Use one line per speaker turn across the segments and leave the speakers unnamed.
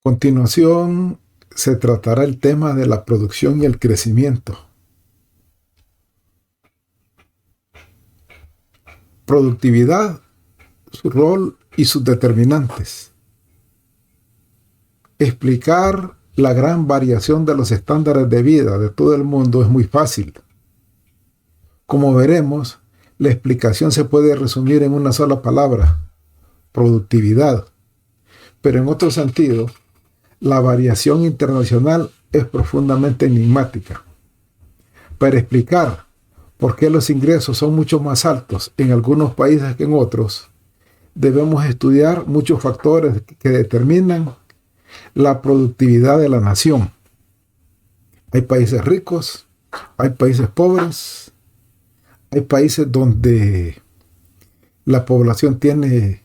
Continuación se tratará el tema de la producción y el crecimiento. Productividad, su rol y sus determinantes. Explicar la gran variación de los estándares de vida de todo el mundo es muy fácil. Como veremos, la explicación se puede resumir en una sola palabra: productividad. Pero en otro sentido, la variación internacional es profundamente enigmática. Para explicar por qué los ingresos son mucho más altos en algunos países que en otros, debemos estudiar muchos factores que determinan la productividad de la nación. Hay países ricos, hay países pobres, hay países donde la población tiene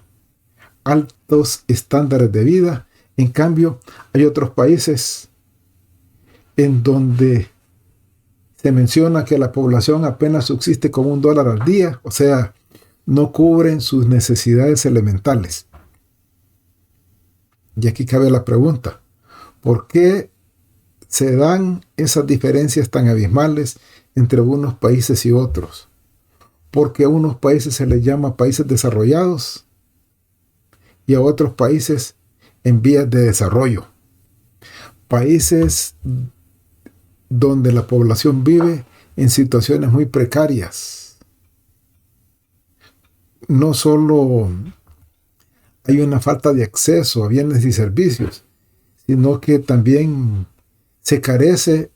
altos estándares de vida. En cambio, hay otros países en donde se menciona que la población apenas subsiste con $1 al día, o sea, no cubren sus necesidades elementales. Y aquí cabe la pregunta: ¿por qué se dan esas diferencias tan abismales entre unos países y otros? ¿Por qué a unos países se les llama países desarrollados y a otros países en vías de desarrollo? Países donde la población vive en situaciones muy precarias. No solo hay una falta de acceso a bienes y servicios, sino que también se carece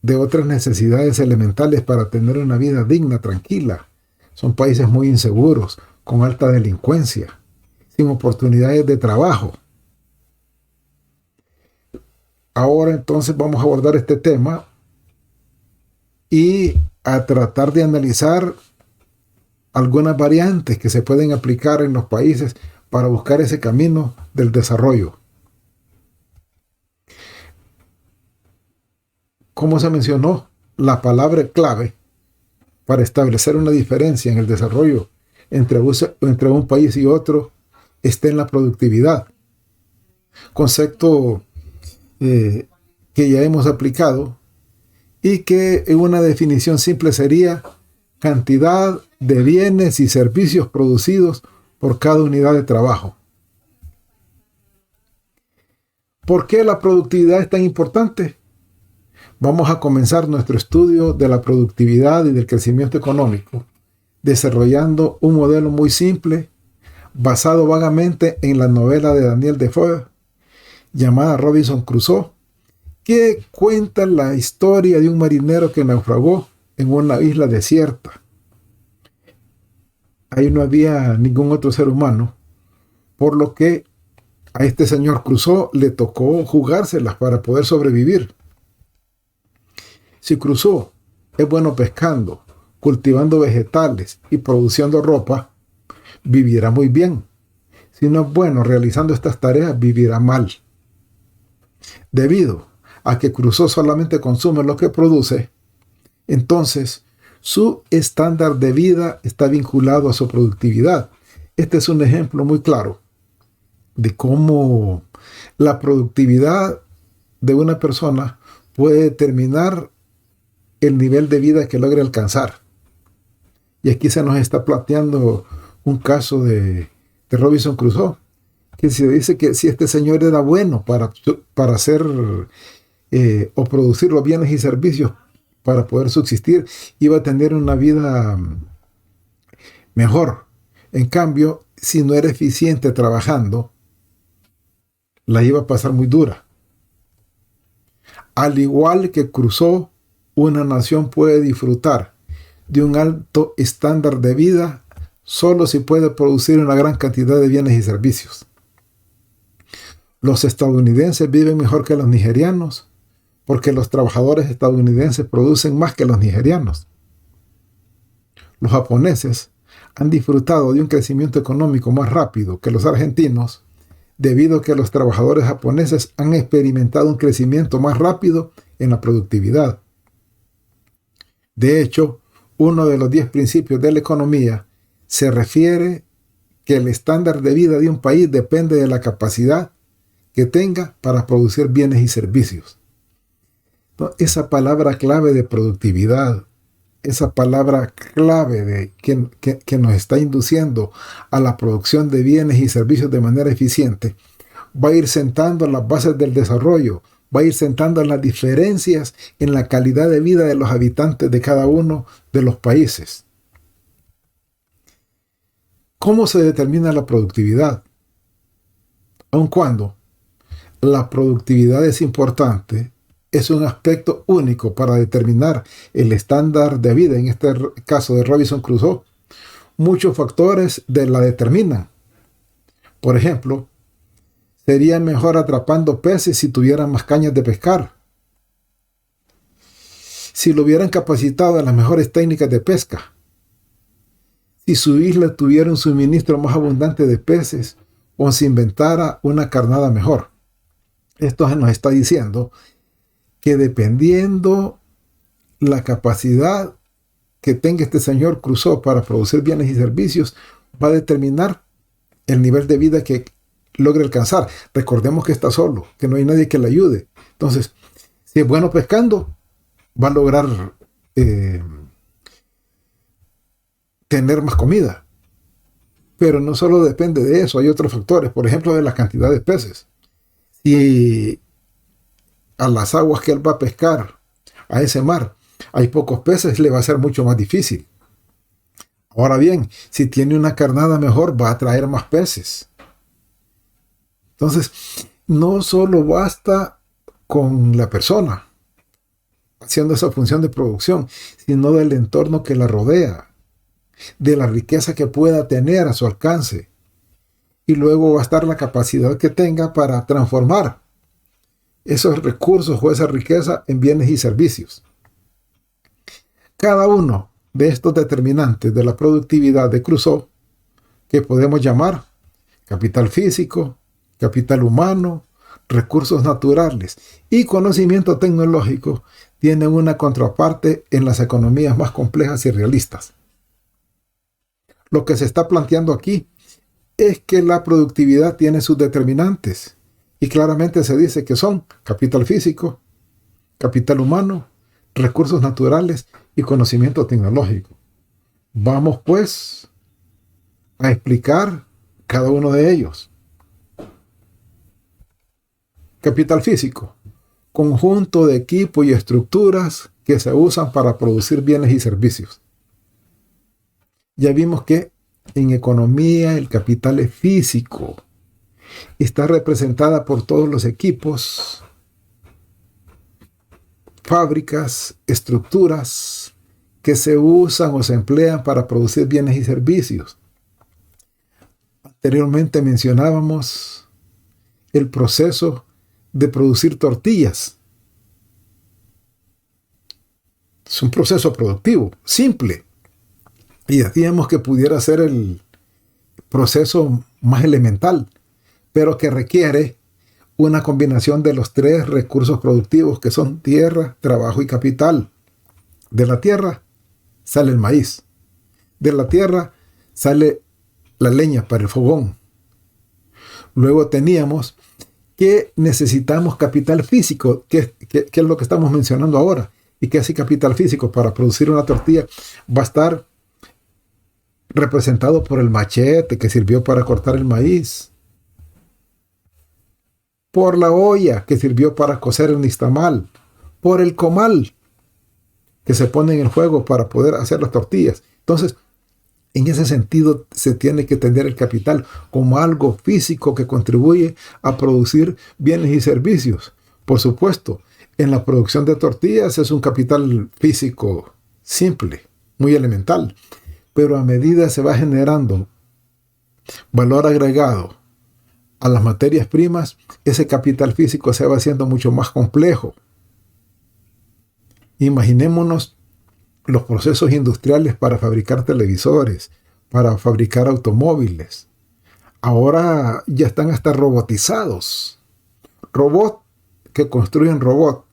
de otras necesidades elementales para tener una vida digna, tranquila. Son países muy inseguros, con alta delincuencia, sin oportunidades de trabajo. Ahora entonces vamos a abordar este tema y a tratar de analizar algunas variantes que se pueden aplicar en los países para buscar ese camino del desarrollo. Como se mencionó, la palabra clave para establecer una diferencia en el desarrollo entre un país y otro está en la productividad. Concepto que ya hemos aplicado y que en una definición simple sería cantidad de bienes y servicios producidos por cada unidad de trabajo. ¿Por qué la productividad es tan importante? Vamos a comenzar nuestro estudio de la productividad y del crecimiento económico desarrollando un modelo muy simple basado vagamente en la novela de Daniel Defoe llamada Robinson Crusoe, que cuenta la historia de un marinero que naufragó en una isla desierta. Ahí no había ningún otro ser humano, por lo que a este señor Crusoe le tocó jugárselas para poder sobrevivir. Si Crusoe es bueno pescando, cultivando vegetales y produciendo ropa, vivirá muy bien. Si no es bueno realizando estas tareas, vivirá mal. Debido a que Crusoe solamente consume lo que produce, entonces su estándar de vida está vinculado a su productividad. Este es un ejemplo muy claro de cómo la productividad de una persona puede determinar el nivel de vida que logre alcanzar. Y aquí se nos está planteando un caso de Robinson Crusoe, que se dice que si este señor era bueno para hacer o producir los bienes y servicios para poder subsistir, iba a tener una vida mejor. En cambio, si no era eficiente trabajando, la iba a pasar muy dura. Al igual que Crusoe, una nación puede disfrutar de un alto estándar de vida solo si puede producir una gran cantidad de bienes y servicios. Los estadounidenses viven mejor que los nigerianos porque los trabajadores estadounidenses producen más que los nigerianos. Los japoneses han disfrutado de un crecimiento económico más rápido que los argentinos debido a que los trabajadores japoneses han experimentado un crecimiento más rápido en la productividad. De hecho, uno de los 10 principios de la economía se refiere que el estándar de vida de un país depende de la capacidad que tenga para producir bienes y servicios. Esa palabra clave de productividad, esa palabra clave de que nos está induciendo a la producción de bienes y servicios de manera eficiente, va a ir sentando las bases del desarrollo, va a ir sentando las diferencias en la calidad de vida de los habitantes de cada uno de los países. ¿Cómo se determina la productividad? Aun cuando la productividad es importante, es un aspecto único para determinar el estándar de vida, en este caso de Robinson Crusoe. Muchos factores la determinan. Por ejemplo, sería mejor atrapando peces si tuvieran más cañas de pescar. Si lo hubieran capacitado en las mejores técnicas de pesca. Si su isla tuviera un suministro más abundante de peces o se inventara una carnada mejor. Esto nos está diciendo que dependiendo la capacidad que tenga este señor Crusoe para producir bienes y servicios, va a determinar el nivel de vida que logre alcanzar. Recordemos que está solo, que no hay nadie que le ayude. Entonces, si es bueno pescando, va a lograr tener más comida. Pero no solo depende de eso, hay otros factores, por ejemplo, de la cantidad de peces. Si a las aguas que él va a pescar, a ese mar, hay pocos peces, le va a ser mucho más difícil. Ahora bien, si tiene una carnada mejor, va a atraer más peces. Entonces, no solo basta con la persona haciendo esa función de producción, sino del entorno que la rodea, de la riqueza que pueda tener a su alcance. Y luego va a estar la capacidad que tenga para transformar esos recursos o esa riqueza en bienes y servicios. Cada uno de estos determinantes de la productividad de Crusoe, que podemos llamar capital físico, capital humano, recursos naturales y conocimiento tecnológico, tienen una contraparte en las economías más complejas y realistas. Lo que se está planteando aquí es que la productividad tiene sus determinantes y claramente se dice que son capital físico, capital humano, recursos naturales y conocimiento tecnológico. Vamos pues a explicar cada uno de ellos. Capital físico, conjunto de equipo y estructuras que se usan para producir bienes y servicios. Ya vimos que en economía el capital es físico. Está representada por todos los equipos, fábricas, estructuras que se usan o se emplean para producir bienes y servicios. Anteriormente mencionábamos el proceso de producir tortillas. Es un proceso productivo, simple. Y decíamos que pudiera ser el proceso más elemental, pero que requiere una combinación de los tres recursos productivos que son tierra, trabajo y capital. De la tierra sale el maíz. De la tierra sale la leña para el fogón. Luego teníamos que necesitamos capital físico, que es lo que estamos mencionando ahora. Y que ese capital físico para producir una tortilla va a estar representado por el machete que sirvió para cortar el maíz, por la olla que sirvió para cocer el nixtamal, por el comal que se pone en el fuego para poder hacer las tortillas. Entonces, en ese sentido, se tiene que entender el capital como algo físico que contribuye a producir bienes y servicios. Por supuesto, en la producción de tortillas es un capital físico simple, muy elemental. Pero a medida se va generando valor agregado a las materias primas, ese capital físico se va haciendo mucho más complejo. Imaginémonos los procesos industriales para fabricar televisores, para fabricar automóviles. Ahora ya están hasta robotizados. Robots que construyen robots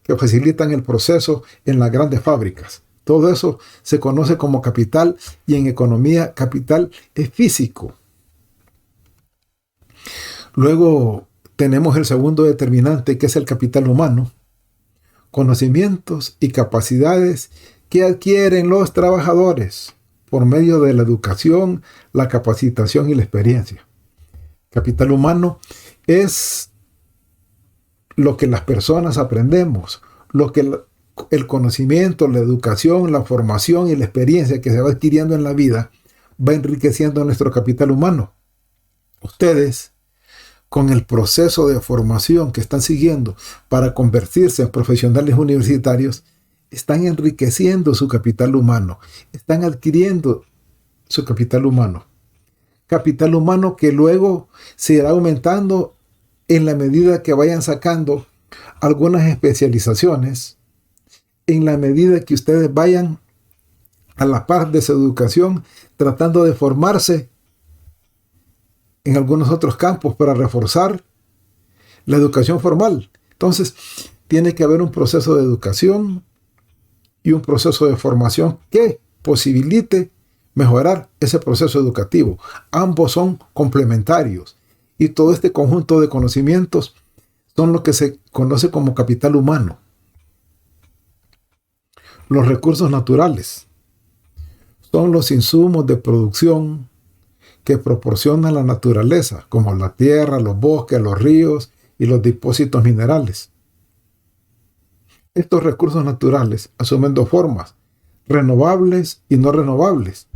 que facilitan el proceso en las grandes fábricas. Todo eso se conoce como capital y en economía capital es físico. Luego tenemos el segundo determinante, que es el capital humano, conocimientos y capacidades que adquieren los trabajadores por medio de la educación, la capacitación y la experiencia. Capital humano es lo que las personas aprendemos, lo que el conocimiento, la educación, la formación y la experiencia que se va adquiriendo en la vida va enriqueciendo nuestro capital humano. Ustedes, con el proceso de formación que están siguiendo para convertirse en profesionales universitarios, están enriqueciendo su capital humano, están adquiriendo su capital humano. Capital humano que luego se irá aumentando en la medida que vayan sacando algunas especializaciones, en la medida que ustedes vayan a la par de su educación, tratando de formarse en algunos otros campos para reforzar la educación formal. Entonces, tiene que haber un proceso de educación y un proceso de formación que posibilite mejorar ese proceso educativo. Ambos son complementarios y todo este conjunto de conocimientos son lo que se conoce como capital humano. Los recursos naturales son los insumos de producción que proporciona la naturaleza, como la tierra, los bosques, los ríos y los depósitos minerales. Estos recursos naturales asumen dos formas, renovables y no renovables.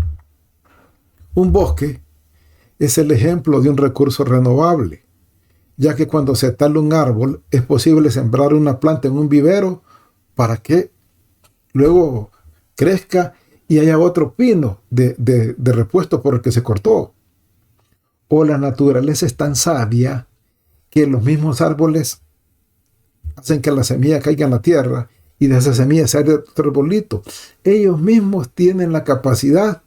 Un bosque es el ejemplo de un recurso renovable, ya que cuando se tala un árbol es posible sembrar una planta en un vivero para que luego crezca y haya otro pino de repuesto por el que se cortó. O la naturaleza es tan sabia que los mismos árboles hacen que la semilla caiga en la tierra y de esa semilla sale otro arbolito. Ellos mismos tienen la capacidad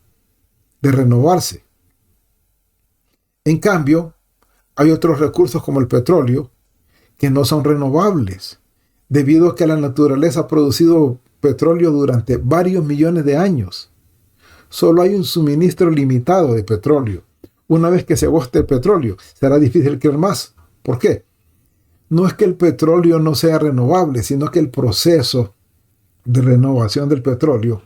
de renovarse. En cambio, hay otros recursos como el petróleo que no son renovables, debido a que la naturaleza ha producido petróleo durante varios millones de años. Solo hay un suministro limitado de petróleo. Una vez que se agote el petróleo, será difícil crear más. ¿Por qué? No es que el petróleo no sea renovable, sino que el proceso de renovación del petróleo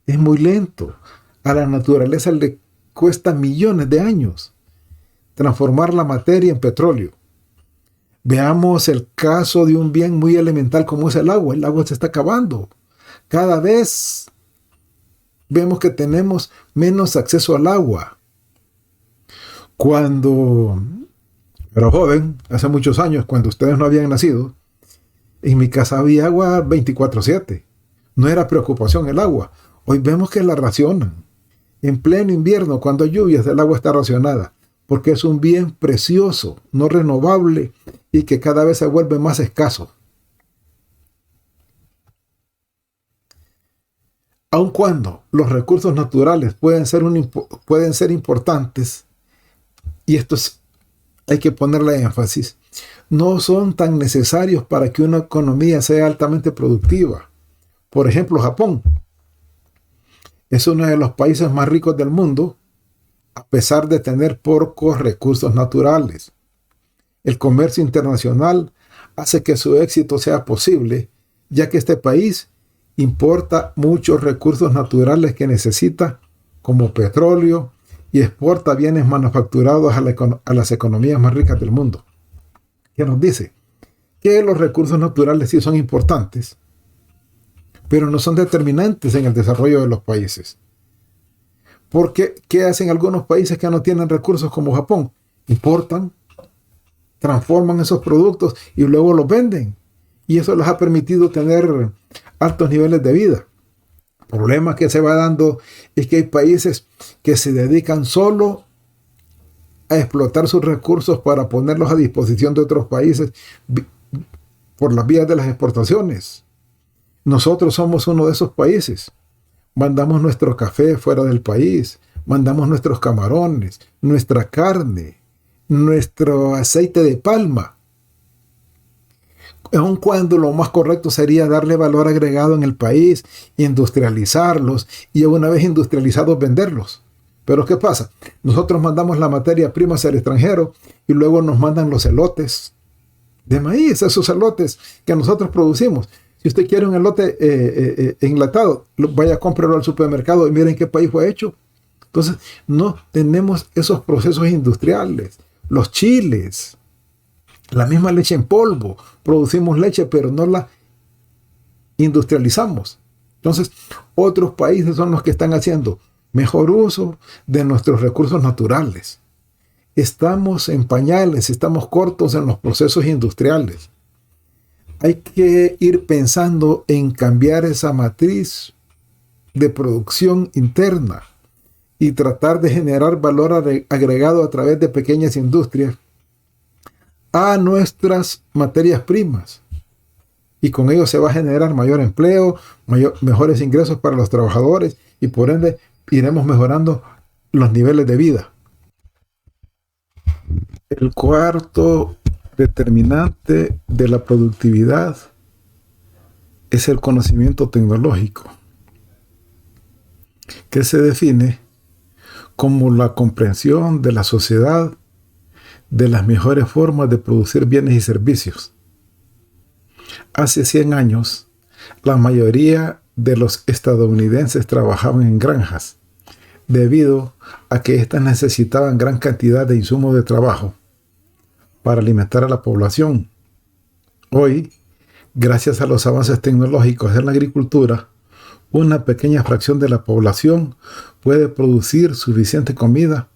es muy lento. A la naturaleza le cuesta millones de años transformar la materia en petróleo. Veamos el caso de un bien muy elemental como es el agua. El agua se está acabando. Cada vez vemos que tenemos menos acceso al agua. Cuando era joven, hace muchos años, cuando ustedes no habían nacido, en mi casa había agua 24/7. No era preocupación el agua. Hoy vemos que la racionan. En pleno invierno, cuando hay lluvias, el agua está racionada, porque es un bien precioso, no renovable y que cada vez se vuelve más escaso. Aun cuando los recursos naturales pueden ser importantes, y hay que ponerle énfasis, no son tan necesarios para que una economía sea altamente productiva. Por ejemplo, Japón es uno de los países más ricos del mundo, a pesar de tener pocos recursos naturales. El comercio internacional hace que su éxito sea posible, ya que este país importa muchos recursos naturales que necesita, como petróleo, y exporta bienes manufacturados a las economías más ricas del mundo. ¿Qué nos dice? Que los recursos naturales sí son importantes, pero no son determinantes en el desarrollo de los países. Porque, ¿qué hacen algunos países que no tienen recursos como Japón? Importan, transforman esos productos y luego los venden. Y eso les ha permitido tener altos niveles de vida. El problema que se va dando es que hay países que se dedican solo a explotar sus recursos para ponerlos a disposición de otros países por las vías de las exportaciones. Nosotros somos uno de esos países. Mandamos nuestro café fuera del país, mandamos nuestros camarones, nuestra carne, nuestro aceite de palma. Aun cuando lo más correcto sería darle valor agregado en el país, industrializarlos y una vez industrializados venderlos. Pero ¿qué pasa? Nosotros mandamos la materia prima hacia el extranjero y luego nos mandan los elotes de maíz, esos elotes que nosotros producimos. Si usted quiere un elote enlatado, vaya a comprarlo al supermercado y miren qué país fue hecho. Entonces, no tenemos esos procesos industriales. Los chiles, la misma leche en polvo. Producimos leche, pero no la industrializamos. Entonces, otros países son los que están haciendo mejor uso de nuestros recursos naturales. Estamos en pañales, estamos cortos en los procesos industriales. Hay que ir pensando en cambiar esa matriz de producción interna y tratar de generar valor agregado a través de pequeñas industrias a nuestras materias primas. Y con ello se va a generar mayor empleo, mejores ingresos para los trabajadores y por ende iremos mejorando los niveles de vida. El cuarto determinante de la productividad es el conocimiento tecnológico, que se define como la comprensión de la sociedad de las mejores formas de producir bienes y servicios. Hace 100 años, la mayoría de los estadounidenses trabajaban en granjas, debido a que éstas necesitaban gran cantidad de insumos de trabajo para alimentar a la población. Hoy, gracias a los avances tecnológicos en la agricultura, una pequeña fracción de la población puede producir suficiente comida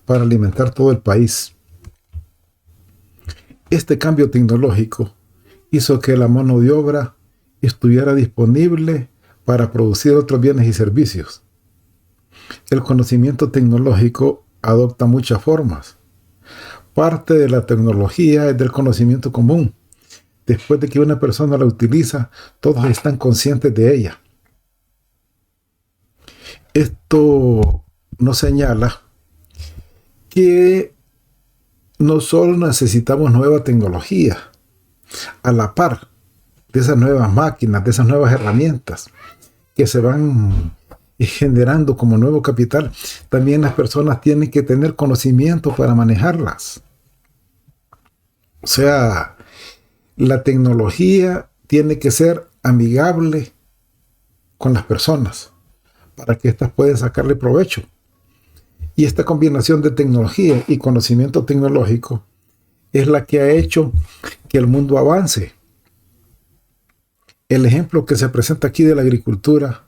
para alimentar todo el país. Este cambio tecnológico hizo que la mano de obra estuviera disponible para producir otros bienes y servicios. El conocimiento tecnológico adopta muchas formas. Parte de la tecnología es del conocimiento común. Después de que una persona la utiliza, todos están conscientes de ella. Esto nos señala que no solo necesitamos nueva tecnología, a la par de esas nuevas máquinas, de esas nuevas herramientas que se van generando como nuevo capital, también las personas tienen que tener conocimiento para manejarlas. O sea, la tecnología tiene que ser amigable con las personas para que éstas puedan sacarle provecho. Y esta combinación de tecnología y conocimiento tecnológico es la que ha hecho que el mundo avance. El ejemplo que se presenta aquí de la agricultura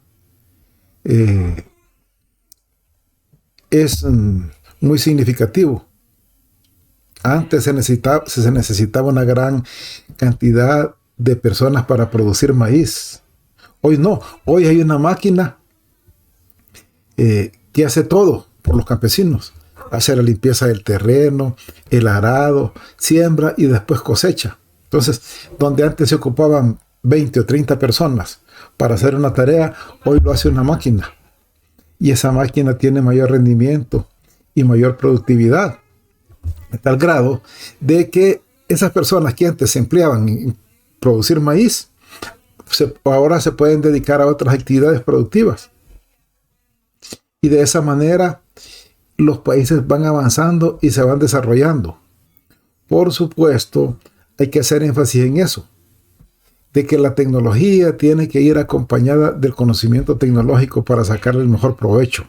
es muy significativo. Antes se necesitaba una gran cantidad de personas para producir maíz. Hoy no, hoy hay una máquina que hace todo por los campesinos. Hace la limpieza del terreno, el arado, siembra y después cosecha. Entonces, donde antes se ocupaban 20 o 30 personas para hacer una tarea, hoy lo hace una máquina. Y esa máquina tiene mayor rendimiento y mayor productividad. A tal grado de que esas personas que antes se empleaban en producir maíz, ahora se pueden dedicar a otras actividades productivas. Y de esa manera los países van avanzando y se van desarrollando. Por supuesto, hay que hacer énfasis en eso, de que la tecnología tiene que ir acompañada del conocimiento tecnológico para sacarle el mejor provecho.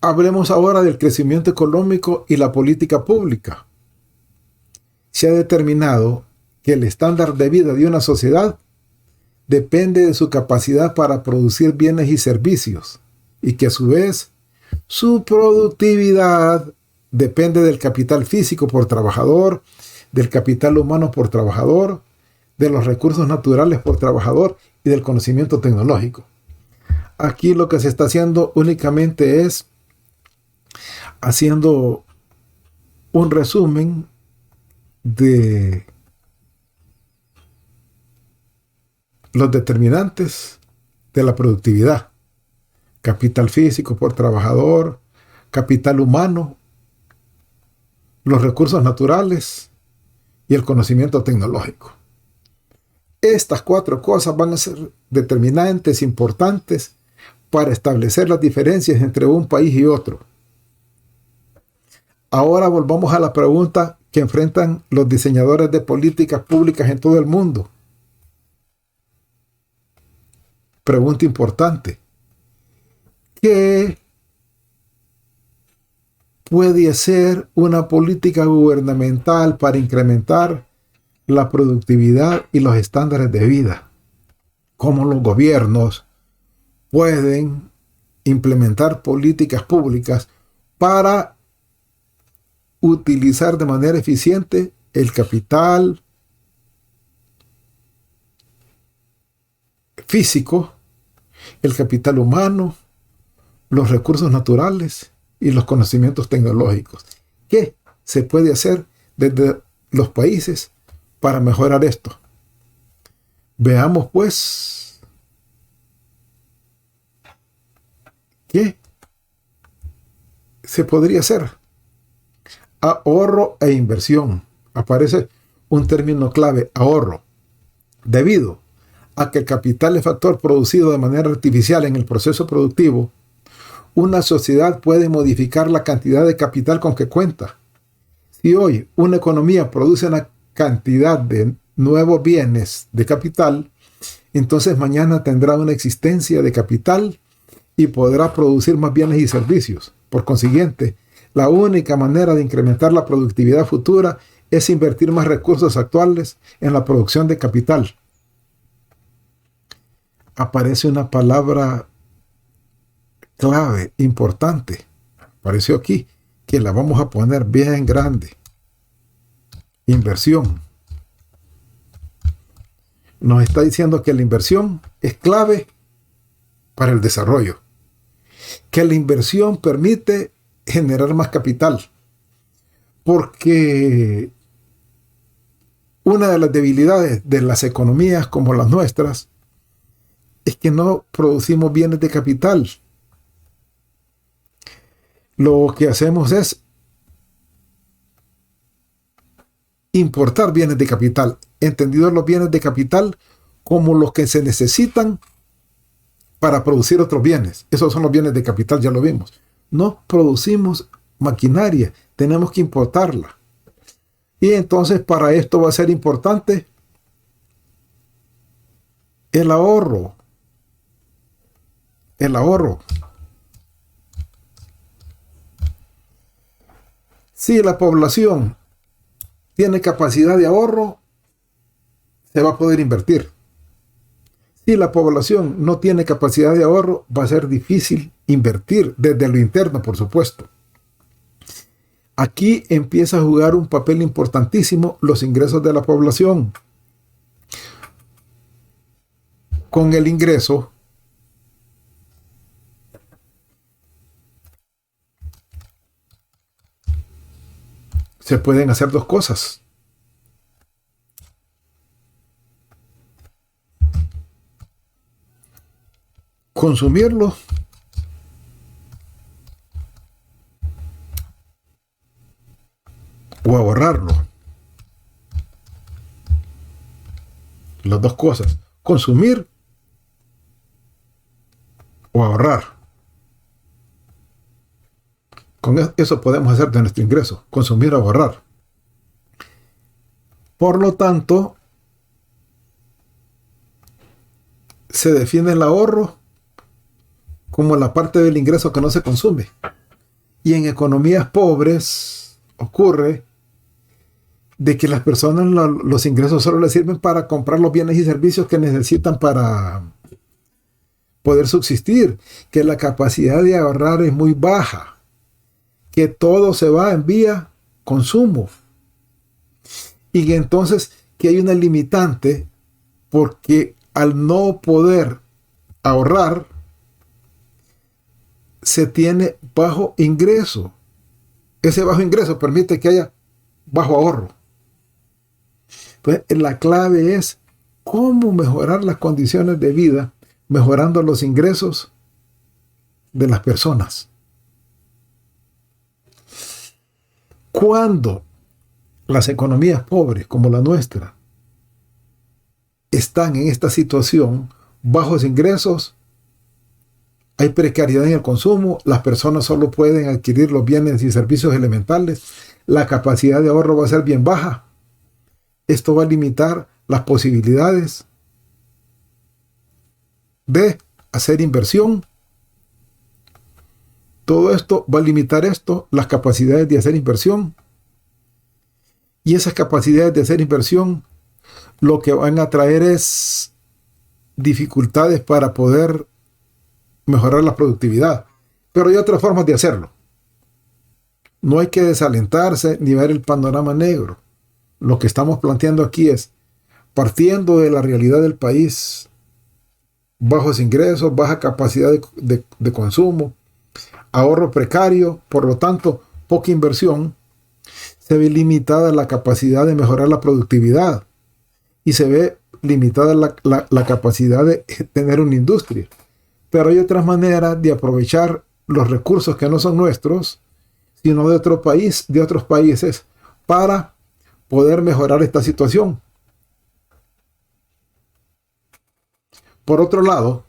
Hablemos ahora del crecimiento económico y la política pública. Se ha determinado que el estándar de vida de una sociedad depende de su capacidad para producir bienes y servicios, y que a su vez su productividad depende del capital físico por trabajador, del capital humano por trabajador, de los recursos naturales por trabajador y del conocimiento tecnológico. Aquí lo que se está haciendo únicamente es haciendo un resumen de los determinantes de la productividad: capital físico por trabajador, capital humano, los recursos naturales y el conocimiento tecnológico. Estas 4 cosas van a ser determinantes, importantes, para establecer las diferencias entre un país y otro. Ahora volvamos a la pregunta que enfrentan los diseñadores de políticas públicas en todo el mundo. Pregunta importante. ¿Qué puede ser una política gubernamental para incrementar la productividad y los estándares de vida? ¿Cómo los gobiernos pueden implementar políticas públicas para utilizar de manera eficiente el capital físico, el capital humano, los recursos naturales y los conocimientos tecnológicos? ¿Qué se puede hacer desde los países para mejorar esto? Veamos pues qué se podría hacer. Ahorro e inversión. Aparece un término clave, ahorro, debido a que el capital es factor producido de manera artificial en el proceso productivo. Una sociedad puede modificar la cantidad de capital con que cuenta. Si hoy una economía produce una cantidad de nuevos bienes de capital, entonces mañana tendrá una existencia de capital y podrá producir más bienes y servicios. Por consiguiente, la única manera de incrementar la productividad futura es invertir más recursos actuales en la producción de capital. Aparece una palabra clave, importante. Apareció aquí, que la vamos a poner bien grande. Inversión. Nos está diciendo que la inversión es clave para el desarrollo. Que la inversión permite generar más capital. Porque una de las debilidades de las economías como las nuestras es que no producimos bienes de capital. Lo que hacemos es importar bienes de capital, entendidos los bienes de capital como los que se necesitan para producir otros bienes. Esos son los bienes de capital, ya lo vimos. No producimos maquinaria, tenemos que importarla. Y entonces para esto va a ser importante el ahorro. El ahorro. Si la población tiene capacidad de ahorro, se va a poder invertir. Si la población no tiene capacidad de ahorro, va a ser difícil invertir desde lo interno, por supuesto. Aquí empieza a jugar un papel importantísimo los ingresos de la población. Con el ingreso se pueden hacer 2 cosas. Consumirlo o ahorrarlo. Las 2 cosas. Consumir o ahorrar. Con eso podemos hacer de nuestro ingreso. Consumir o ahorrar. Por lo tanto, se define el ahorro como la parte del ingreso que no se consume. Y en economías pobres ocurre de que las personas los ingresos solo les sirven para comprar los bienes y servicios que necesitan para poder subsistir, que la capacidad de ahorrar es muy baja, que todo se va en vía consumo. Y entonces que hay una limitante porque al no poder ahorrar se tiene bajo ingreso. Ese bajo ingreso permite que haya bajo ahorro. Entonces, la clave es cómo mejorar las condiciones de vida, mejorando los ingresos de las personas. Cuando las economías pobres como la nuestra están en esta situación, bajos ingresos, hay precariedad en el consumo, las personas solo pueden adquirir los bienes y servicios elementales, la capacidad de ahorro va a ser bien baja. Esto va a limitar las posibilidades de hacer inversión. Todo esto va a limitar las capacidades de hacer inversión. Y esas capacidades de hacer inversión lo que van a traer es dificultades para poder mejorar la productividad. Pero hay otras formas de hacerlo. No hay que desalentarse ni ver el panorama negro. Lo que estamos planteando aquí es, partiendo de la realidad del país, bajos ingresos, baja capacidad de consumo, ahorro precario, por lo tanto, poca inversión, se ve limitada la capacidad de mejorar la productividad y se ve limitada la capacidad de tener una industria. Pero hay otras maneras de aprovechar los recursos que no son nuestros, sino de otros países, para poder mejorar esta situación. Por otro lado,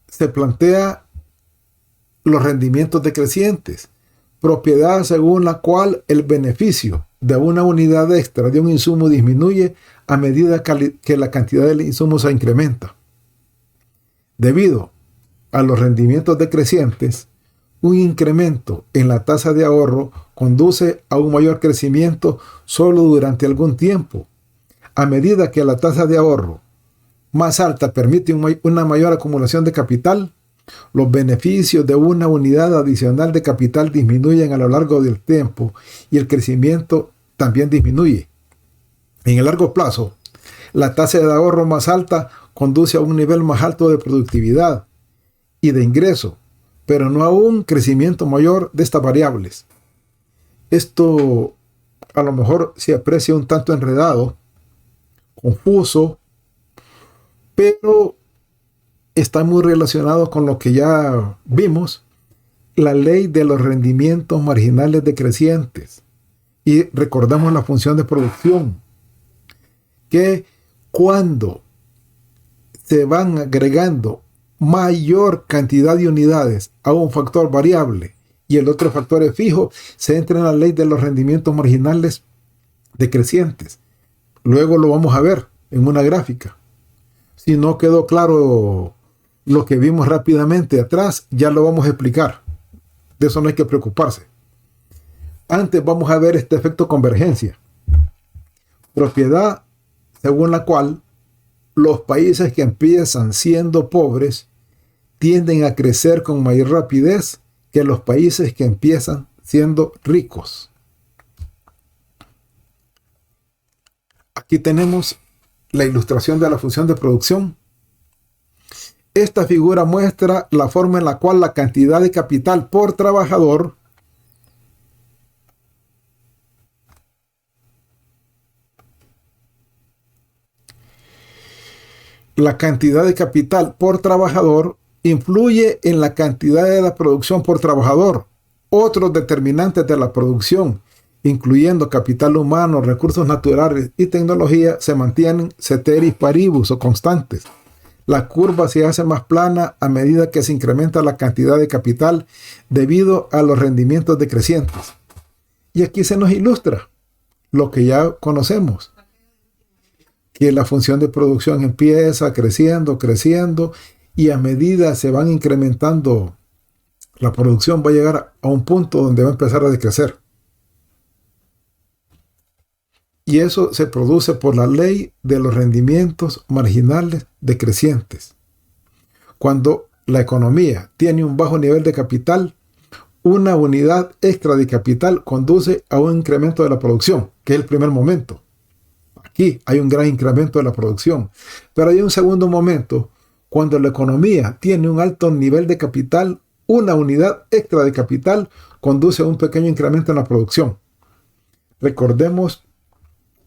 se plantea los rendimientos decrecientes, propiedad según la cual el beneficio de una unidad extra de un insumo disminuye a medida que la cantidad del insumo se incrementa. Debido a los rendimientos decrecientes, un incremento en la tasa de ahorro conduce a un mayor crecimiento solo durante algún tiempo. A medida que la tasa de ahorro más alta permite una mayor acumulación de capital, los beneficios de una unidad adicional de capital disminuyen a lo largo del tiempo y el crecimiento también disminuye. En el largo plazo, la tasa de ahorro más alta conduce a un nivel más alto de productividad y de ingreso, pero no a un crecimiento mayor de estas variables. Esto a lo mejor se aprecia un tanto enredado, confuso, pero está muy relacionado con lo que ya vimos, la ley de los rendimientos marginales decrecientes. Y recordamos la función de producción, que cuando se van agregando mayor cantidad de unidades a un factor variable y el otro factor es fijo, se entra en la ley de los rendimientos marginales decrecientes. Luego lo vamos a ver en una gráfica. Si no quedó claro lo que vimos rápidamente atrás, ya lo vamos a explicar. De eso no hay que preocuparse. Antes vamos a ver este efecto convergencia. Propiedad según la cual los países que empiezan siendo pobres tienden a crecer con mayor rapidez que los países que empiezan siendo ricos. Aquí tenemos la ilustración de la función de producción. Esta figura muestra la forma en la cual la cantidad de capital por trabajador influye en la cantidad de la producción por trabajador. Otros determinantes de la producción, incluyendo capital humano, recursos naturales y tecnología, se mantienen ceteris paribus o constantes. La curva se hace más plana a medida que se incrementa la cantidad de capital debido a los rendimientos decrecientes. Y aquí se nos ilustra lo que ya conocemos, que la función de producción empieza creciendo y a medida se van incrementando la producción va a llegar a un punto donde va a empezar a decrecer. Y eso se produce por la ley de los rendimientos marginales decrecientes. Cuando la economía tiene un bajo nivel de capital, una unidad extra de capital conduce a un incremento de la producción, que es el primer momento. Aquí hay un gran incremento de la producción. Pero hay un segundo momento, cuando la economía tiene un alto nivel de capital, una unidad extra de capital conduce a un pequeño incremento en la producción. Recordemos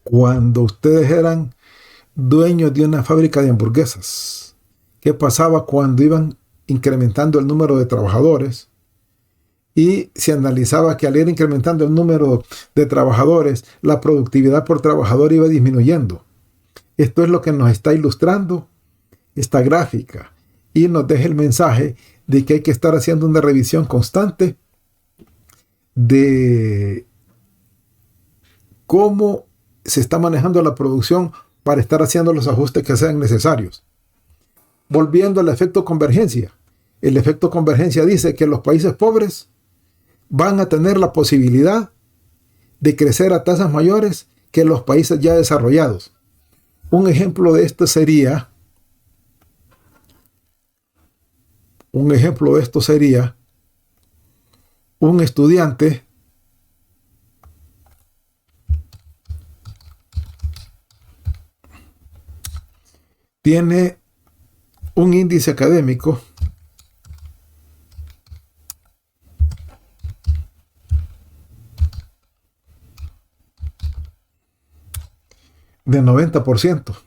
cuando ustedes eran dueños de una fábrica de hamburguesas. ¿Qué pasaba cuando iban incrementando el número de trabajadores? Y se analizaba que al ir incrementando el número de trabajadores, la productividad por trabajador iba disminuyendo. Esto es lo que nos está ilustrando esta gráfica y nos deja el mensaje de que hay que estar haciendo una revisión constante de cómo se está manejando la producción para estar haciendo los ajustes que sean necesarios. Volviendo al efecto convergencia. El efecto convergencia dice que los países pobres van a tener la posibilidad de crecer a tasas mayores que los países ya desarrollados. Un ejemplo de esto sería un estudiante tiene un índice académico de 90%.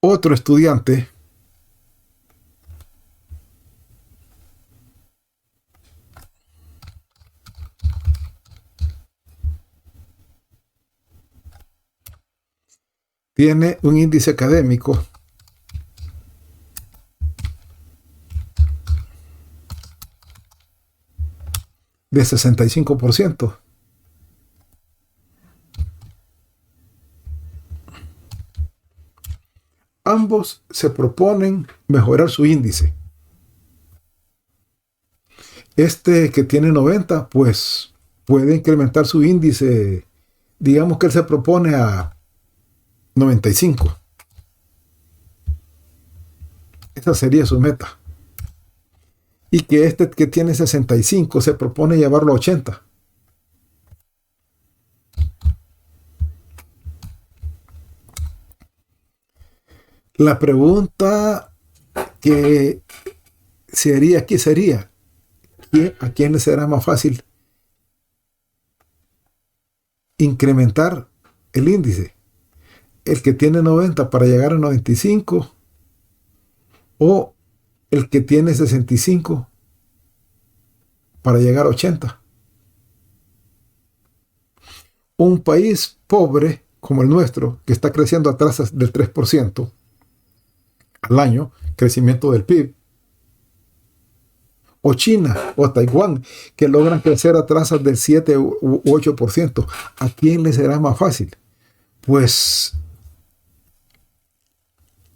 Otro estudiante tiene un índice académico de 65%. Ambos se proponen mejorar su índice. Este que tiene 90, pues puede incrementar su índice. Digamos que él se propone a 95. Esa sería su meta. Y que este que tiene 65 se propone llevarlo a 80. La pregunta que sería aquí sería, ¿a quién le será más fácil incrementar el índice? ¿El que tiene 90 para llegar a 95 o el que tiene 65 para llegar a 80? Un país pobre como el nuestro, que está creciendo a tasas del 3% al año, crecimiento del PIB, o China o Taiwán, que logran crecer a tasas del 7 u 8%, ¿a quién le será más fácil? Pues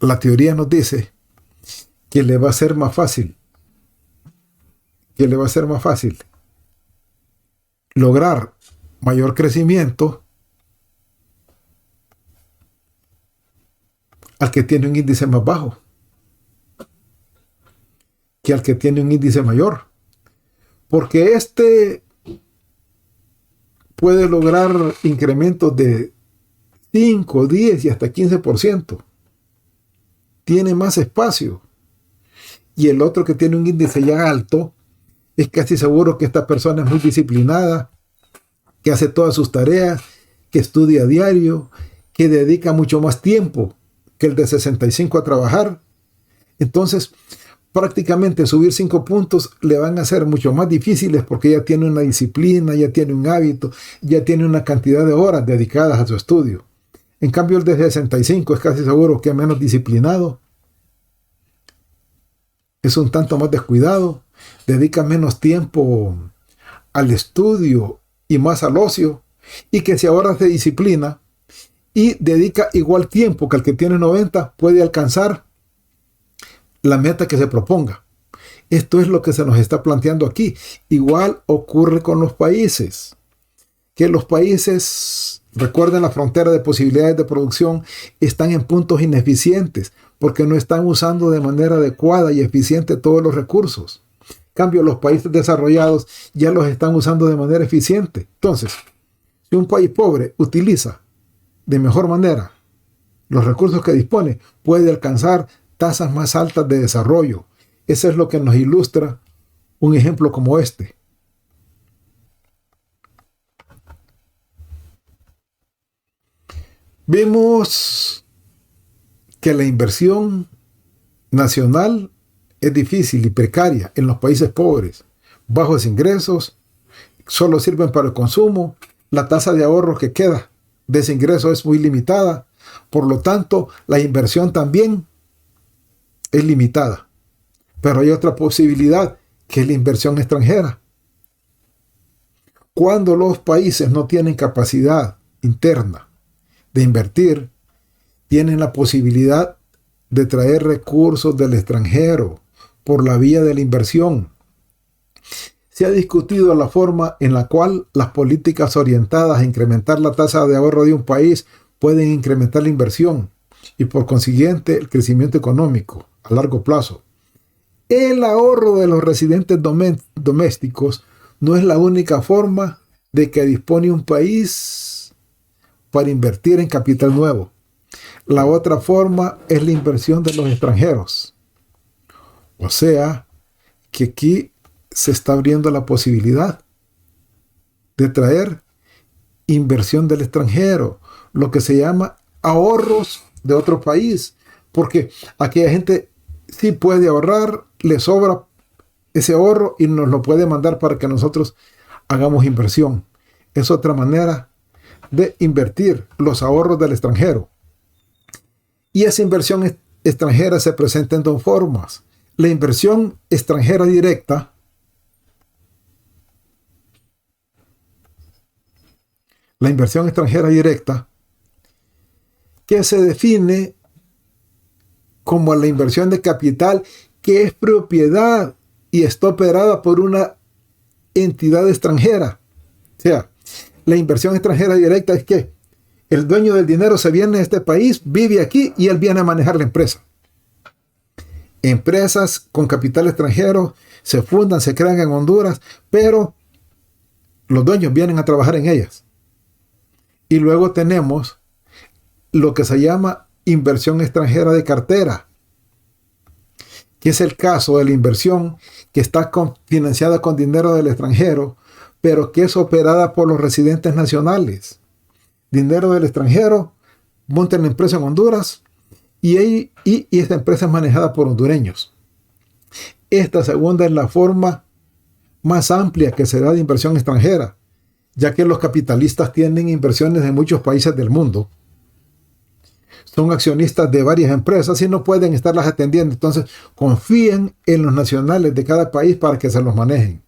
la teoría nos dice que le va a ser más fácil, lograr mayor crecimiento al que tiene un índice más bajo que al que tiene un índice mayor, porque este puede lograr incrementos de 5, 10 y hasta 15%. Tiene más espacio. Y el otro que tiene un índice ya alto, es casi seguro que esta persona es muy disciplinada, que hace todas sus tareas, que estudia a diario, que dedica mucho más tiempo que el de 65 a trabajar. Entonces, prácticamente subir 5 puntos le van a ser mucho más difíciles porque ya tiene una disciplina, ya tiene un hábito, ya tiene una cantidad de horas dedicadas a su estudio. En cambio, el de 65 es casi seguro que es menos disciplinado, es un tanto más descuidado, dedica menos tiempo al estudio y más al ocio, y que si ahora se disciplina y dedica igual tiempo que el que tiene 90, puede alcanzar la meta que se proponga. Esto es lo que se nos está planteando aquí. Igual ocurre con los países. Que los países, recuerden, la frontera de posibilidades de producción, están en puntos ineficientes porque no están usando de manera adecuada y eficiente todos los recursos. En cambio, los países desarrollados ya los están usando de manera eficiente. Entonces, si un país pobre utiliza de mejor manera los recursos que dispone, puede alcanzar tasas más altas de desarrollo. Eso es lo que nos ilustra un ejemplo como este. Vimos que la inversión nacional es difícil y precaria en los países pobres, bajos ingresos, solo sirven para el consumo. La tasa de ahorro que queda de ese ingreso es muy limitada. Por lo tanto, la inversión también es limitada. Pero hay otra posibilidad, que es la inversión extranjera. Cuando los países no tienen capacidad interna de invertir, tienen la posibilidad de traer recursos del extranjero por la vía de la inversión. Se ha discutido la forma en la cual las políticas orientadas a incrementar la tasa de ahorro de un país pueden incrementar la inversión y por consiguiente el crecimiento económico a largo plazo. El ahorro de los residentes domésticos no es la única forma de que dispone un país para invertir en capital nuevo. La otra forma es la inversión de los extranjeros. O sea, que aquí se está abriendo la posibilidad de traer inversión del extranjero, lo que se llama ahorros de otro país, porque aquella gente sí puede ahorrar, le sobra ese ahorro y nos lo puede mandar para que nosotros hagamos inversión. Es otra manera de invertir los ahorros del extranjero. Y esa inversión extranjera se presenta en dos formas. La inversión extranjera directa, que se define como la inversión de capital que es propiedad y está operada por una entidad extranjera. O sea, la inversión extranjera directa es que el dueño del dinero se viene a este país, vive aquí y él viene a manejar la empresa. Empresas con capital extranjero se fundan, se crean en Honduras, pero los dueños vienen a trabajar en ellas. Y luego tenemos lo que se llama inversión extranjera de cartera, que es el caso de la inversión que está financiada con dinero del extranjero, pero que es operada por los residentes nacionales. Dinero del extranjero, montan la empresa en Honduras y esta empresa es manejada por hondureños. Esta segunda es la forma más amplia que se da de inversión extranjera, ya que los capitalistas tienen inversiones en muchos países del mundo. Son accionistas de varias empresas y no pueden estarlas atendiendo. Entonces confían en los nacionales de cada país para que se los manejen.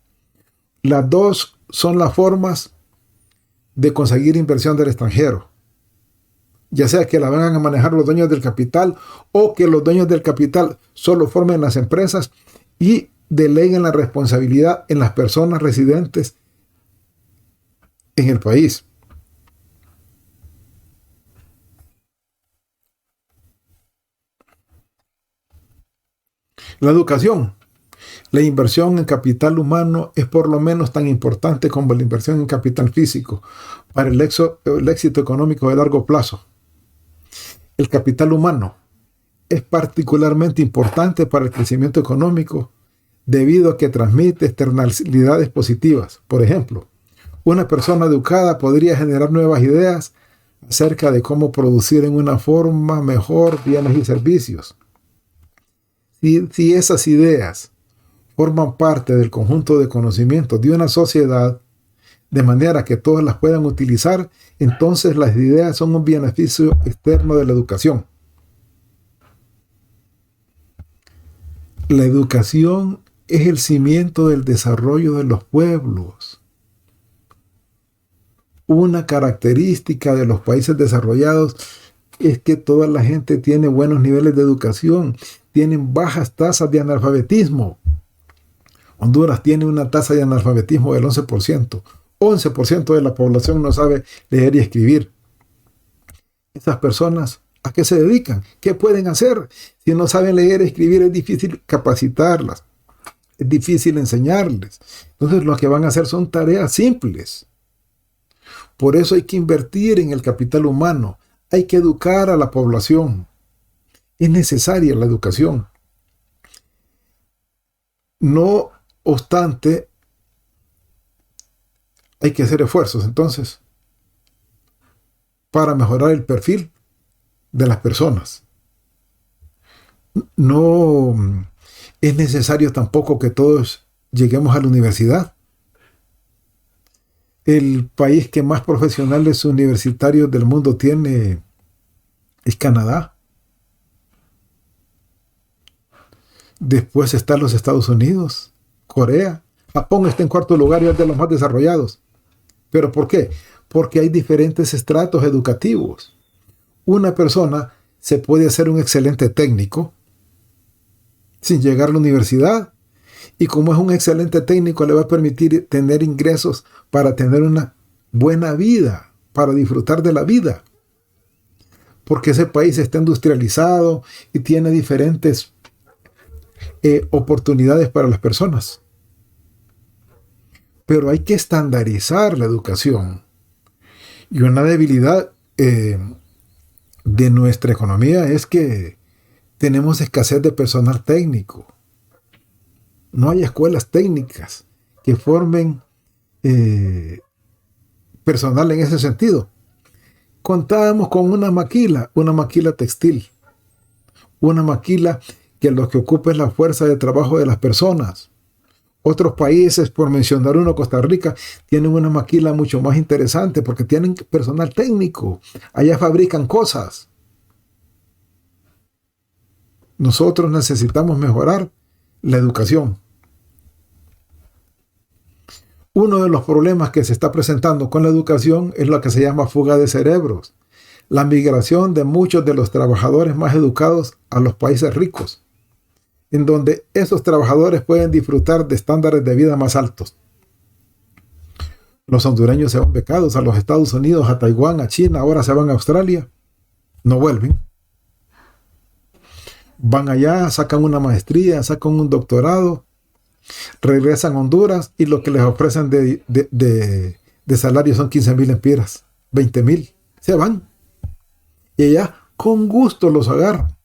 Las dos son las formas de conseguir inversión del extranjero. Ya sea que la vengan a manejar los dueños del capital o que los dueños del capital solo formen las empresas y deleguen la responsabilidad en las personas residentes en el país. La educación. La inversión en capital humano es por lo menos tan importante como la inversión en capital físico para el éxito económico de largo plazo. El capital humano es particularmente importante para el crecimiento económico debido a que transmite externalidades positivas. Por ejemplo, una persona educada podría generar nuevas ideas acerca de cómo producir en una forma mejor bienes y servicios. Si esas ideas forman parte del conjunto de conocimientos de una sociedad, de manera que todos las puedan utilizar, entonces las ideas son un beneficio externo de la educación. La educación es el cimiento del desarrollo de los pueblos. Una característica de los países desarrollados es que toda la gente tiene buenos niveles de educación, tienen bajas tasas de analfabetismo. Honduras tiene una tasa de analfabetismo del 11%. 11% de la población no sabe leer y escribir. Esas personas, ¿a qué se dedican? ¿Qué pueden hacer? Si no saben leer y escribir, es difícil capacitarlas. Es difícil enseñarles. Entonces, lo que van a hacer son tareas simples. Por eso hay que invertir en el capital humano. Hay que educar a la población. Es necesaria la educación. No obstante, hay que hacer esfuerzos entonces para mejorar el perfil de las personas. No es necesario tampoco que todos lleguemos a la universidad. El país que más profesionales universitarios del mundo tiene es Canadá. Después están los Estados Unidos, Corea. Japón está en cuarto lugar y es de los más desarrollados. ¿Pero por qué? Porque hay diferentes estratos educativos. Una persona se puede hacer un excelente técnico sin llegar a la universidad, y como es un excelente técnico le va a permitir tener ingresos para tener una buena vida, para disfrutar de la vida, porque ese país está industrializado y tiene diferentes oportunidades para las personas. Pero hay que estandarizar la educación. Y una debilidad de nuestra economía es que tenemos escasez de personal técnico. No hay escuelas técnicas que formen personal en ese sentido. Contábamos con una maquila textil, una maquila que lo que ocupa es la fuerza de trabajo de las personas. Otros países, por mencionar uno, Costa Rica, tienen una maquila mucho más interesante porque tienen personal técnico. Allá fabrican cosas. Nosotros necesitamos mejorar la educación. Uno de los problemas que se está presentando con la educación es lo que se llama fuga de cerebros. La migración de muchos de los trabajadores más educados a los países ricos, en donde esos trabajadores pueden disfrutar de estándares de vida más altos. Los hondureños se van becados a los Estados Unidos, a Taiwán, a China, ahora se van a Australia, no vuelven. Van allá, sacan una maestría, sacan un doctorado, regresan a Honduras y lo que les ofrecen de salario son 15,000 empiras, 20,000. Se van. Y allá con gusto los agarran,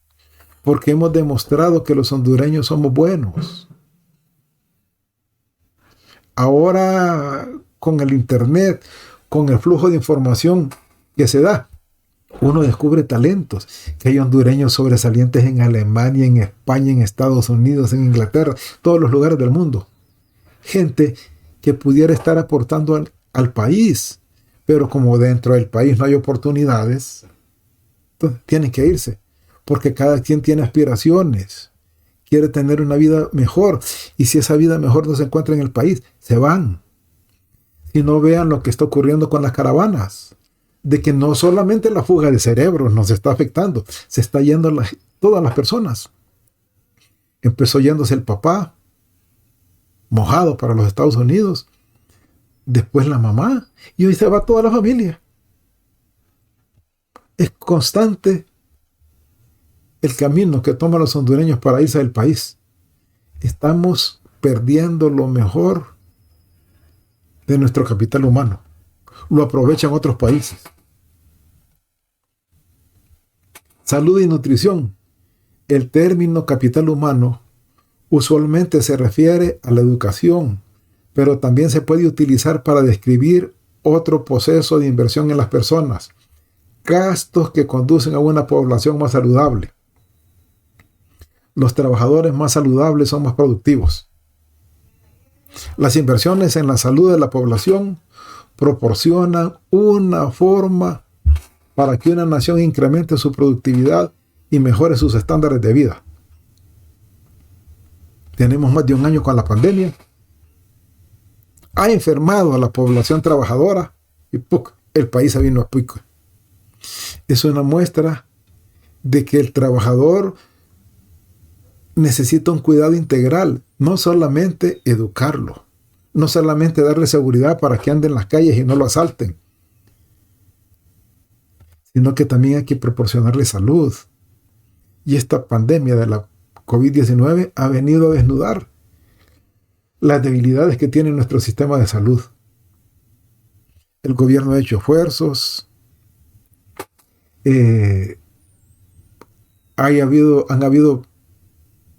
porque hemos demostrado que los hondureños somos buenos. Ahora, con el internet, con el flujo de información que se da, uno descubre talentos, que hay hondureños sobresalientes en Alemania, en España, en Estados Unidos, en Inglaterra, todos los lugares del mundo. Gente que pudiera estar aportando al país, pero como dentro del país no hay oportunidades, entonces tienen que irse, porque cada quien tiene aspiraciones, quiere tener una vida mejor, y si esa vida mejor no se encuentra en el país, se van. Y no vean lo que está ocurriendo con las caravanas, de que no solamente la fuga de cerebros nos está afectando, se está yendo todas las personas. Empezó yéndose el papá, mojado para los Estados Unidos, después la mamá, y hoy se va toda la familia. Es constante el camino que toman los hondureños para irse del país. Estamos perdiendo lo mejor de nuestro capital humano. Lo aprovechan otros países. Salud y nutrición. El término capital humano usualmente se refiere a la educación, pero también se puede utilizar para describir otro proceso de inversión en las personas, gastos que conducen a una población más saludable. Los trabajadores más saludables son más productivos. Las inversiones en la salud de la población proporcionan una forma para que una nación incremente su productividad y mejore sus estándares de vida. Tenemos más de un año con la pandemia. Ha enfermado a la población trabajadora y ¡puc!, el país se vino a pico. Es una muestra de que el trabajador necesita un cuidado integral, no solamente educarlo, no solamente darle seguridad para que ande en las calles y no lo asalten, sino que también hay que proporcionarle salud. Y esta pandemia de la COVID-19 ha venido a desnudar las debilidades que tiene nuestro sistema de salud. El gobierno ha hecho esfuerzos, han habido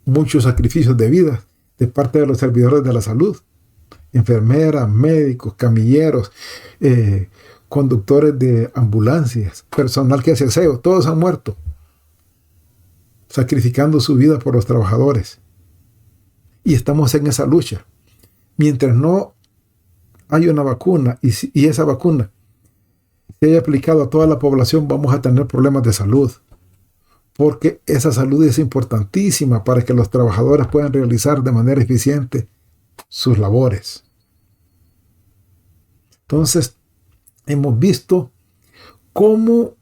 muchos sacrificios de vida de parte de los servidores de la salud, enfermeras, médicos, camilleros, conductores de ambulancias, personal que hace aseo, todos han muerto, sacrificando su vida por los trabajadores. Y estamos en esa lucha. Mientras no hay una vacuna y esa vacuna se haya aplicado a toda la población, vamos a tener problemas de salud, porque esa salud es importantísima para que los trabajadores puedan realizar de manera eficiente sus labores. Entonces, hemos visto cómo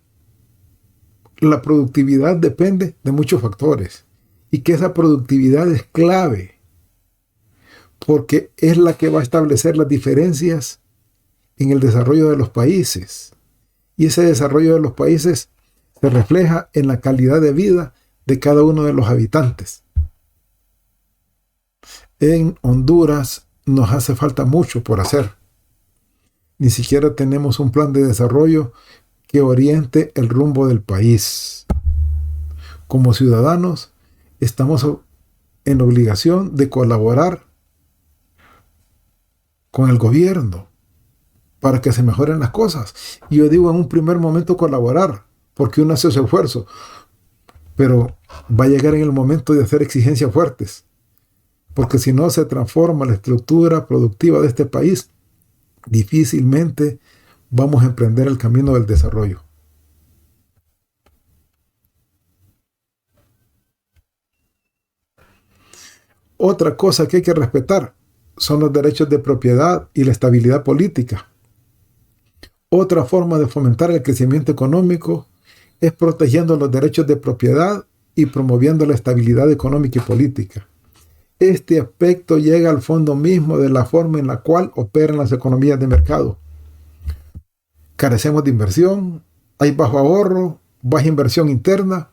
la productividad depende de muchos factores y que esa productividad es clave porque es la que va a establecer las diferencias en el desarrollo de los países. Y ese desarrollo de los países se refleja en la calidad de vida de cada uno de los habitantes. En Honduras nos hace falta mucho por hacer. Ni siquiera tenemos un plan de desarrollo que oriente el rumbo del país. Como ciudadanos, estamos en obligación de colaborar con el gobierno para que se mejoren las cosas. Y yo digo en un primer momento colaborar, porque uno hace su esfuerzo, pero va a llegar en el momento de hacer exigencias fuertes, porque si no se transforma la estructura productiva de este país, difícilmente vamos a emprender el camino del desarrollo. Otra cosa que hay que respetar son los derechos de propiedad y la estabilidad política. Otra forma de fomentar el crecimiento económico es protegiendo los derechos de propiedad y promoviendo la estabilidad económica y política. Este aspecto llega al fondo mismo de la forma en la cual operan las economías de mercado. Carecemos de inversión, hay bajo ahorro, baja inversión interna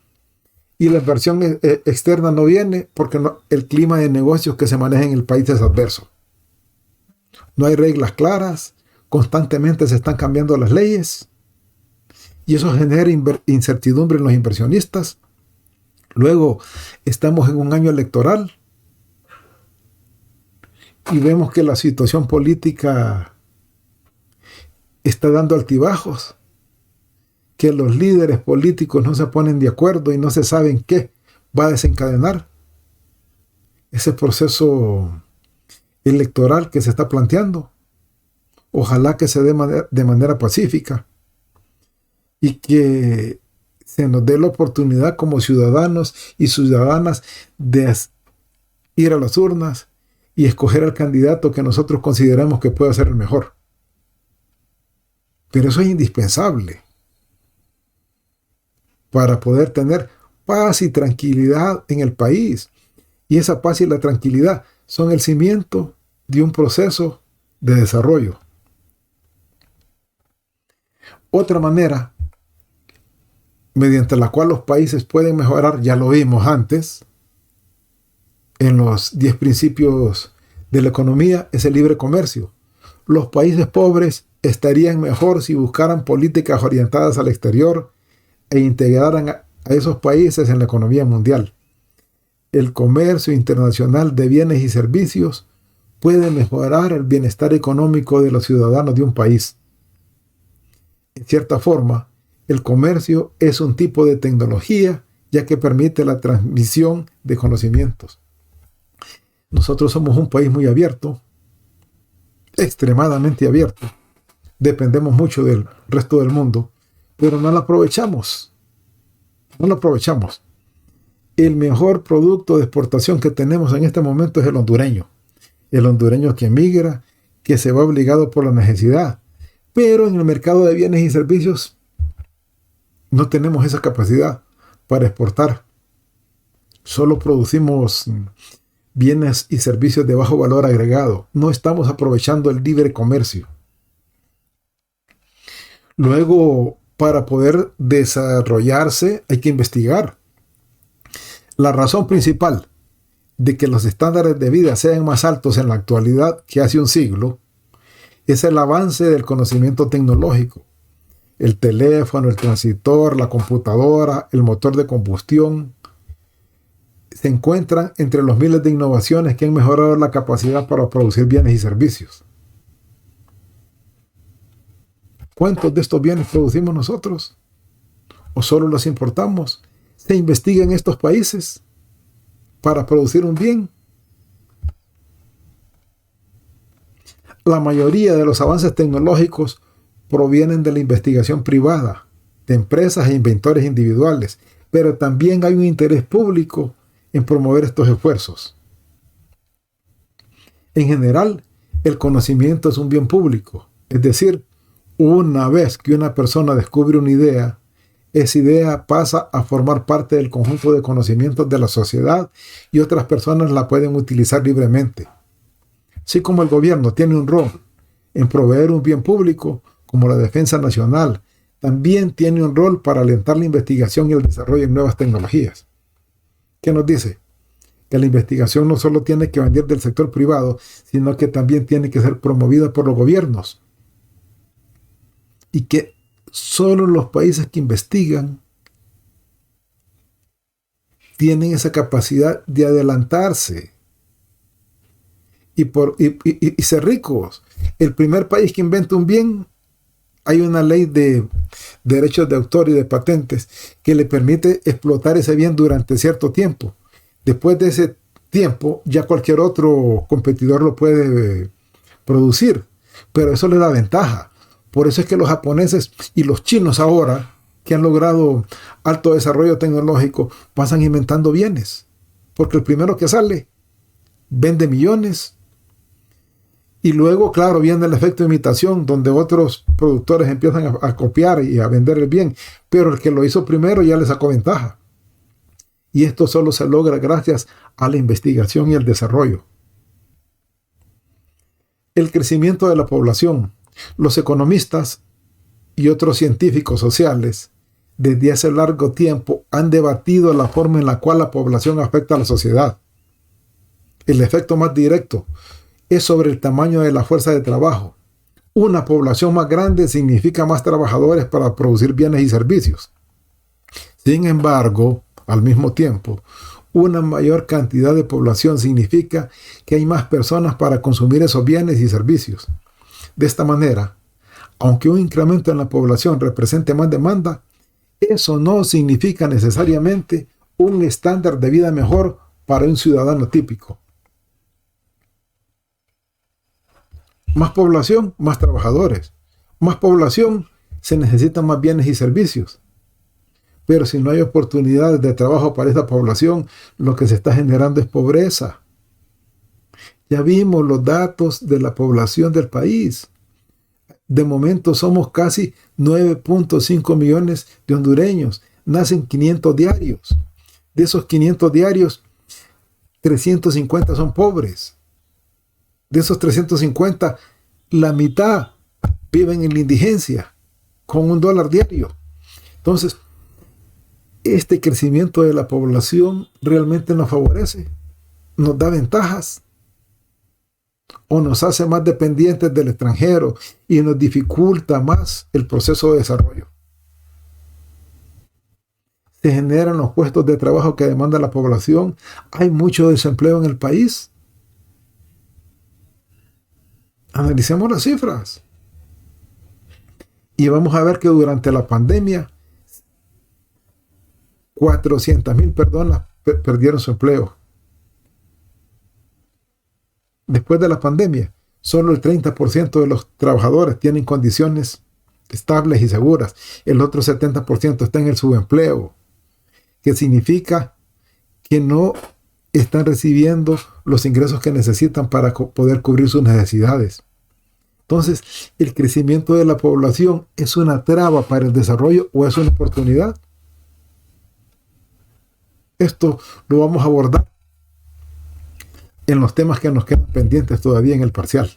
y la inversión externa no viene porque el clima de negocios que se maneja en el país es adverso. No hay reglas claras, constantemente se están cambiando las leyes y eso genera incertidumbre en los inversionistas. Luego estamos en un año electoral y vemos que la situación política está dando altibajos, que los líderes políticos no se ponen de acuerdo y no se saben qué va a desencadenar ese proceso electoral que se está planteando. Ojalá que se dé de manera pacífica y que se nos dé la oportunidad como ciudadanos y ciudadanas de ir a las urnas y escoger al candidato que nosotros consideramos que puede ser el mejor. Pero eso es indispensable para poder tener paz y tranquilidad en el país. Y esa paz y la tranquilidad son el cimiento de un proceso de desarrollo. Otra manera mediante la cual los países pueden mejorar, ya lo vimos antes, en los 10 principios de la economía, es el libre comercio. Los países pobres estarían mejor si buscaran políticas orientadas al exterior e integraran a esos países en la economía mundial. El comercio internacional de bienes y servicios puede mejorar el bienestar económico de los ciudadanos de un país. En cierta forma, el comercio es un tipo de tecnología, ya que permite la transmisión de conocimientos. Nosotros somos un país muy abierto, extremadamente abierto. Dependemos mucho del resto del mundo, pero no lo aprovechamos. No lo aprovechamos. El mejor producto de exportación que tenemos en este momento es el hondureño. El hondureño que emigra, que se va obligado por la necesidad. Pero en el mercado de bienes y servicios no tenemos esa capacidad para exportar. Solo producimos bienes y servicios de bajo valor agregado. No estamos aprovechando el libre comercio. Luego, para poder desarrollarse, hay que investigar. La razón principal de que los estándares de vida sean más altos en la actualidad que hace un siglo es el avance del conocimiento tecnológico. El teléfono, el transistor, la computadora, el motor de combustión se encuentran entre los miles de innovaciones que han mejorado la capacidad para producir bienes y servicios. ¿Cuántos de estos bienes producimos nosotros? ¿O solo los importamos? ¿Se investiga en estos países para producir un bien? La mayoría de los avances tecnológicos provienen de la investigación privada, de empresas e inventores individuales, pero también hay un interés público en promover estos esfuerzos. En general, el conocimiento es un bien público, es decir, una vez que una persona descubre una idea, esa idea pasa a formar parte del conjunto de conocimientos de la sociedad y otras personas la pueden utilizar libremente. Así como el gobierno tiene un rol en proveer un bien público, como la defensa nacional, también tiene un rol para alentar la investigación y el desarrollo de nuevas tecnologías. ¿Qué nos dice? Que la investigación no solo tiene que venir del sector privado, sino que también tiene que ser promovida por los gobiernos. Y que solo los países que investigan tienen esa capacidad de adelantarse y ser ricos. El primer país que inventa un bien, hay una ley de derechos de autor y de patentes que le permite explotar ese bien durante cierto tiempo. Después de ese tiempo, ya cualquier otro competidor lo puede producir, pero eso le da ventaja. Por eso es que los japoneses y los chinos ahora, que han logrado alto desarrollo tecnológico, pasan inventando bienes. Porque el primero que sale vende millones. Y luego, claro, viene el efecto de imitación, donde otros productores empiezan a copiar y a vender el bien. Pero el que lo hizo primero ya le sacó ventaja. Y esto solo se logra gracias a la investigación y el desarrollo. El crecimiento de la población. Los economistas y otros científicos sociales desde hace largo tiempo han debatido la forma en la cual la población afecta a la sociedad. El efecto más directo es sobre el tamaño de la fuerza de trabajo. Una población más grande significa más trabajadores para producir bienes y servicios. Sin embargo, al mismo tiempo, una mayor cantidad de población significa que hay más personas para consumir esos bienes y servicios. De esta manera, aunque un incremento en la población represente más demanda, eso no significa necesariamente un estándar de vida mejor para un ciudadano típico. Más población, más trabajadores. Más población, se necesitan más bienes y servicios. Pero si no hay oportunidades de trabajo para esta población, lo que se está generando es pobreza. Ya vimos los datos de la población del país. De momento somos casi 9.5 millones de hondureños. Nacen 500 diarios. De esos 500 diarios, 350 son pobres. De esos 350, la mitad viven en la indigencia, con $1 diario. Entonces, este crecimiento de la población realmente nos favorece, nos da ventajas, o nos hace más dependientes del extranjero y nos dificulta más el proceso de desarrollo. Se generan los puestos de trabajo que demanda la población. Hay mucho desempleo en el país. Analicemos las cifras. Y vamos a ver que durante la pandemia, 400,000 personas perdieron su empleo. Después de la pandemia, solo el 30% de los trabajadores tienen condiciones estables y seguras. El otro 70% está en el subempleo, que significa que no están recibiendo los ingresos que necesitan para poder cubrir sus necesidades. Entonces, ¿el crecimiento de la población es una traba para el desarrollo o es una oportunidad? Esto lo vamos a abordar en los temas que nos quedan pendientes todavía en el parcial.